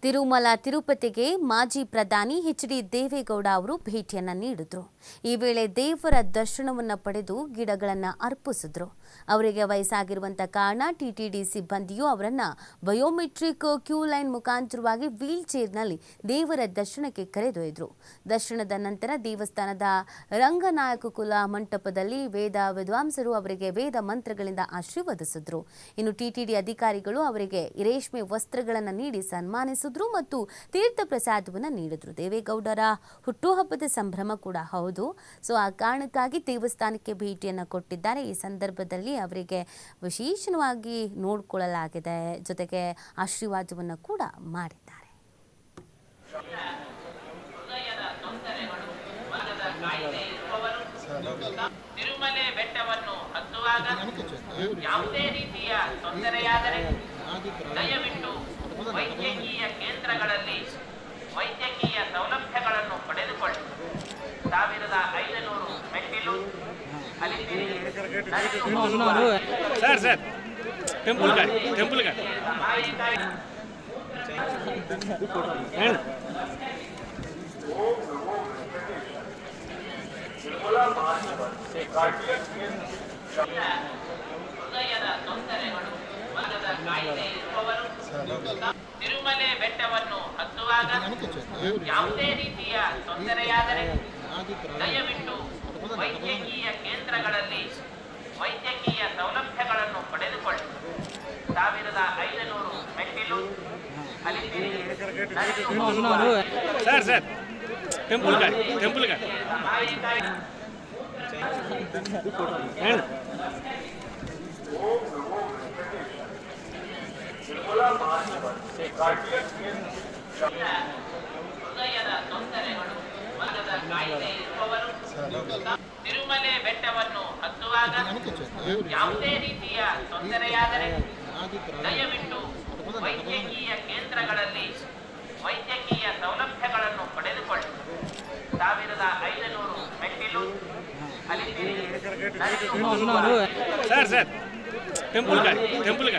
ತಿರುಮಲ ತಿರುಪತಿಗೆ ಮಾಜಿ ಪ್ರಧಾನಿ ಎಚ್.ಡಿ. ದೇವೇಗೌಡ ಅವರು ಭೇಟಿಯನ್ನು ನೀಡಿದ್ರು. ಈ ವೇಳೆ ದೇವರ ದರ್ಶನವನ್ನು ಪಡೆದು ಗಿಡಗಳನ್ನು ಅರ್ಪಿಸಿದ್ರು. ಅವರಿಗೆ ವಯಸ್ಸಾಗಿರುವಂಥ ಕಾರಣ ಟಿಟಿಡಿ ಸಿಬ್ಬಂದಿಯು ಅವರನ್ನು ಬಯೋಮೆಟ್ರಿಕ್ ಕ್ಯೂ ಲೈನ್ ಮುಖಾಂತರವಾಗಿ ವೀಲ್ ಚೇರ್ನಲ್ಲಿ ದೇವರ ದರ್ಶನಕ್ಕೆ ಕರೆದೊಯ್ದರು. ದರ್ಶನದ ನಂತರ ದೇವಸ್ಥಾನದ ರಂಗನಾಯಕ ಕುಲ ಮಂಟಪದಲ್ಲಿ ವೇದ ವಿದ್ವಾಂಸರು ಅವರಿಗೆ ವೇದ ಮಂತ್ರಗಳಿಂದ ಆಶೀರ್ವದಿಸಿದ್ರು. ಇನ್ನು ಟಿಟಿಡಿ ಅಧಿಕಾರಿಗಳು ಅವರಿಗೆ ರೇಷ್ಮೆ ವಸ್ತ್ರಗಳನ್ನು ನೀಡಿ ಸನ್ಮಾನಿಸಿದರು ಮತ್ತು ತೀರ್ಥ ಪ್ರಸಾದವನ್ನು ನೀಡಿದ್ರು. ದೇವೇಗೌಡರ ಹುಟ್ಟುಹಬ್ಬದ ಸಂಭ್ರಮ ಕೂಡ ಹೌದು. ಸೊ ಆ ಕಾರಣಕ್ಕಾಗಿ ದೇವಸ್ಥಾನಕ್ಕೆ ಭೇಟಿಯನ್ನು ಕೊಟ್ಟಿದ್ದಾರೆ. ಈ ಸಂದರ್ಭದಲ್ಲಿ ಅವರಿಗೆ ವಿಶೇಷವಾಗಿ ನೋಡಿಕೊಳ್ಳಲಾಗಿದೆ, ಜೊತೆಗೆ ಆಶೀರ್ವಾದವನ್ನು ಕೂಡ ಮಾಡಿದ್ದಾರೆ. ತಿರುಮಲೆ ಬೆಟ್ಟವನ್ನು ಹತ್ತುವಾಗ ಯಾವುದೇ ರೀತಿಯ ತೊಂದರೆಯಾದರೆ ದಯವಿಟ್ಟು ವೈದ್ಯಕೀಯ ಕೇಂದ್ರಗಳಲ್ಲಿ ವೈದ್ಯಕೀಯ ಸೌಲಭ್ಯಗಳನ್ನು ಪಡೆದುಕೊಳ್ಳಿ. 1500 ಮೆಟ್ಟಿಲು ಅಲಿಪಿರಿ ಹೃದಯದ ತೊಂದರೆಗಳು, ಮನದ ಕಾಯಿಲೆ ಇರುವವರು ತಿರುಮಲೆ ಬೆಟ್ಟವನ್ನು ಹತ್ತುವಾಗ ಯಾವುದೇ ರೀತಿಯ ತೊಂದರೆಯಾದರೆ ದಯವಿಟ್ಟು ವೈದ್ಯಕೀಯ ಕೇಂದ್ರಗಳಲ್ಲಿ ವೈದ್ಯಕೀಯ ಸೌಲಭ್ಯಗಳನ್ನು ಪಡೆದುಕೊಳ್ಳಿ. 1500 ಮೆಟ್ಟಿಲು ಅಲಿಪಿರಿ ಹೃದಯದ ತೊಂದರೆಗಳು, ಮನದ ಕಾಯಿಲೆ ಇರುವವರು ತಿರುಮಲೆ ಬೆಟ್ಟವನ್ನು ಹತ್ತುವಾಗ ಯಾವುದೇ ರೀತಿಯ ತೊಂದರೆಯಾದರೆ ದಯವಿಟ್ಟು ವೈದ್ಯಕೀಯ ಕೇಂದ್ರಗಳಲ್ಲಿ ವೈದ್ಯಕೀಯ ಸೌಲಭ್ಯಗಳನ್ನು ಪಡೆದುಕೊಳ್ಳಿ. 1500 ಮೆಟ್ಟಿಲು ಅಲಿಪಿರಿ ಟೆಂಪಲ್